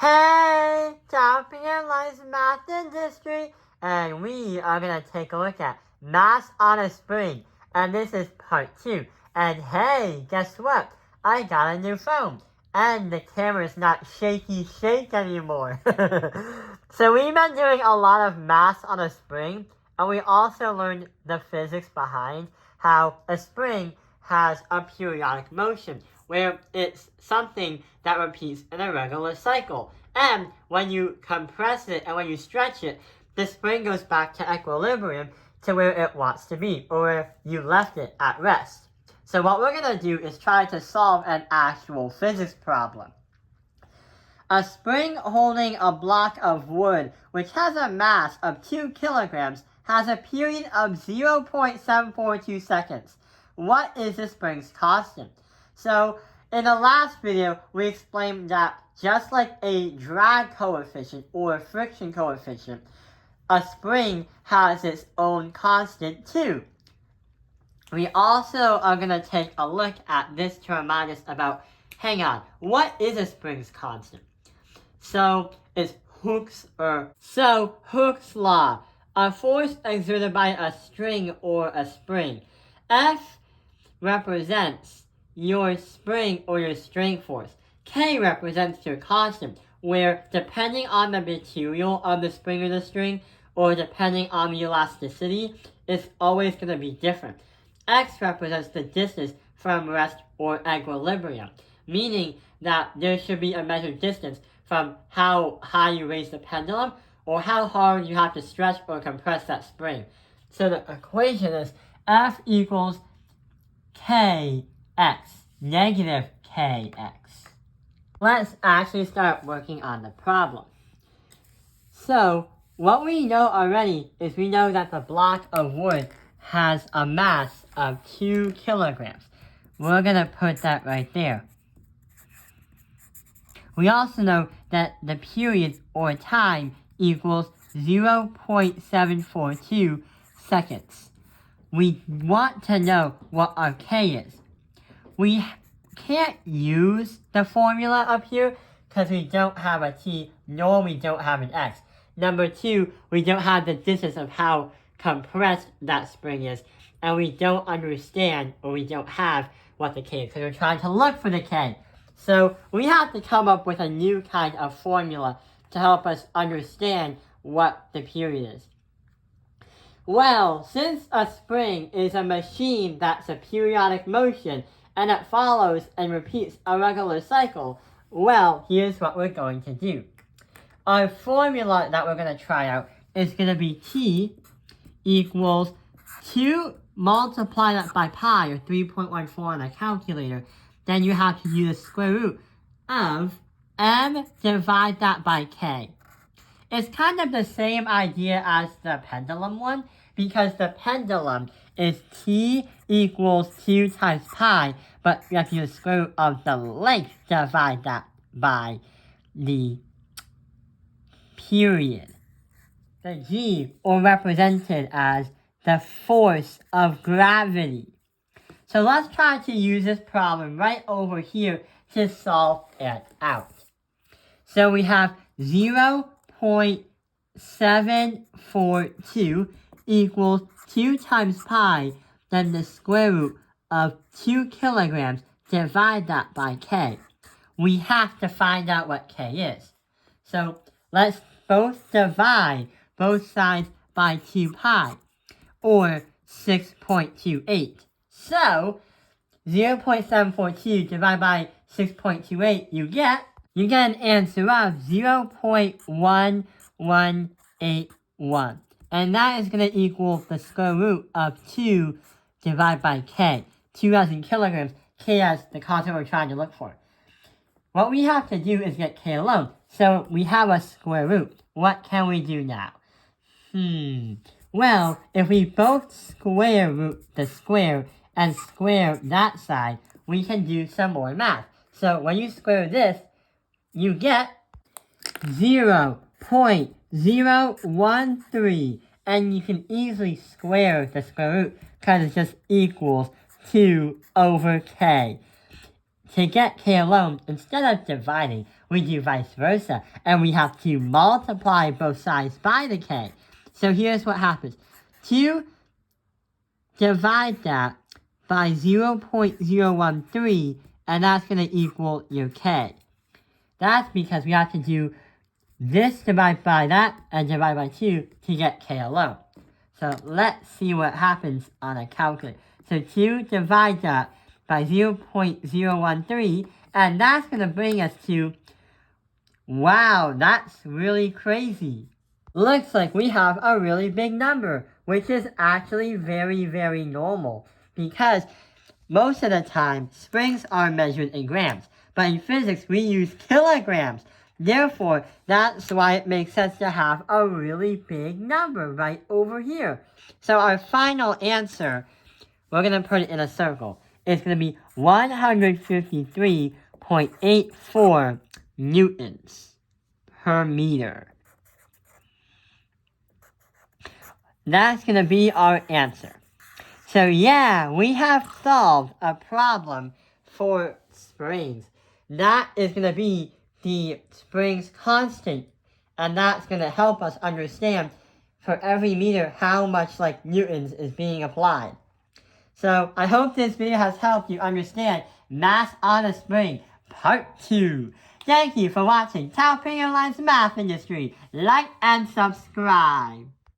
Hey, Champion Lies Math Industry, and we are going to take a look at Mass on a Spring, and this is part 2. And hey, guess what? I got a new phone, and the camera's not shaky shake anymore. So we've been doing a lot of Mass on a Spring, and we also learned the physics behind how a spring has a periodic motion, where it's something that repeats in a regular cycle. And when you compress it and when you stretch it, the spring goes back to equilibrium to where it wants to be, or where you left it at rest. So what we're going to do is try to solve an actual physics problem. A spring holding a block of wood, which has a mass of 2 kilograms, has a period of 0.742 seconds. What is the spring's constant? So, in the last video, we explained that just like a drag coefficient or a friction coefficient, a spring has its own constant too. We also are going to take a look at this to remind us about, hang on, what is a spring's constant? So, it's Hooke's law. A force exerted by a string or a spring. F represents your spring or your string force. K represents your constant, where depending on the material of the spring or the string, or depending on the elasticity, it's always going to be different. X represents the distance from rest or equilibrium, meaning that there should be a measured distance from how high you raise the pendulum or how hard you have to stretch or compress that spring. So the equation is F equals Kx, negative Kx. Let's actually start working on the problem. So what we know already is we know that the block of wood has a mass of 2 kilograms. We're going to put that right there. We also know that the period or time equals 0.742 seconds. We want to know what our K is. We can't use the formula up here because we don't have a T nor we don't have an X. Number 2, we don't have the distance of how compressed that spring is, and we don't understand or we don't have what the K is because we're trying to look for the K. So we have to come up with a new kind of formula to help us understand what the period is. Well, since a spring is a machine that's a periodic motion and it follows and repeats a regular cycle, well, here's what we're going to do. Our formula that we're going to try out is going to be T equals 2 multiply that by pi, or 3.14 on a calculator. Then you have to use the square root of m divide that by k. It's kind of the same idea as the pendulum one, because the pendulum is T equals 2 times pi, but you have to use the square root of the length divide that by the period. The G, or represented as the force of gravity. So let's try to use this problem right over here to solve it out. So we have 0.742 equals 2 times pi, then the square root of 2 kilograms, divide that by k. We have to find out what k is. So let's both divide both sides by 2 pi, or 6.28. So 0.742 divided by 6.28, you get an answer of 0.1181. And that is going to equal the square root of 2 divided by k. 2 as in kilograms, k as the constant we're trying to look for. What we have to do is get k alone. So we have a square root. What can we do now? Well, if we both square root the square and square that side, we can do some more math. So when you square this, you get 0.013, and you can easily square the square root because it just equals 2 over k. To get k alone, instead of dividing, we do vice versa. And we have to multiply both sides by the k. So here's what happens. 2 divide that by 0.013, and that's going to equal your k. That's because we have to do this divided by that and divide by 2 to get k alone. So let's see what happens on a calculator. So 2 divide that by 0.013, and that's going to bring us to, wow, that's really crazy. Looks like we have a really big number, which is actually very, very normal, because most of the time, springs are measured in grams, but in physics, we use kilograms. Therefore, that's why it makes sense to have a really big number right over here. So our final answer, we're going to put it in a circle. It's going to be 153.84 newtons per meter. That's going to be our answer. So yeah, we have solved a problem for springs. That is going to be the spring's constant, and that's going to help us understand for every meter how much newtons is being applied. So I hope this video has helped you understand mass on a spring part 2. Thank you for watching Taoping Airlines Math Industry. Like and subscribe.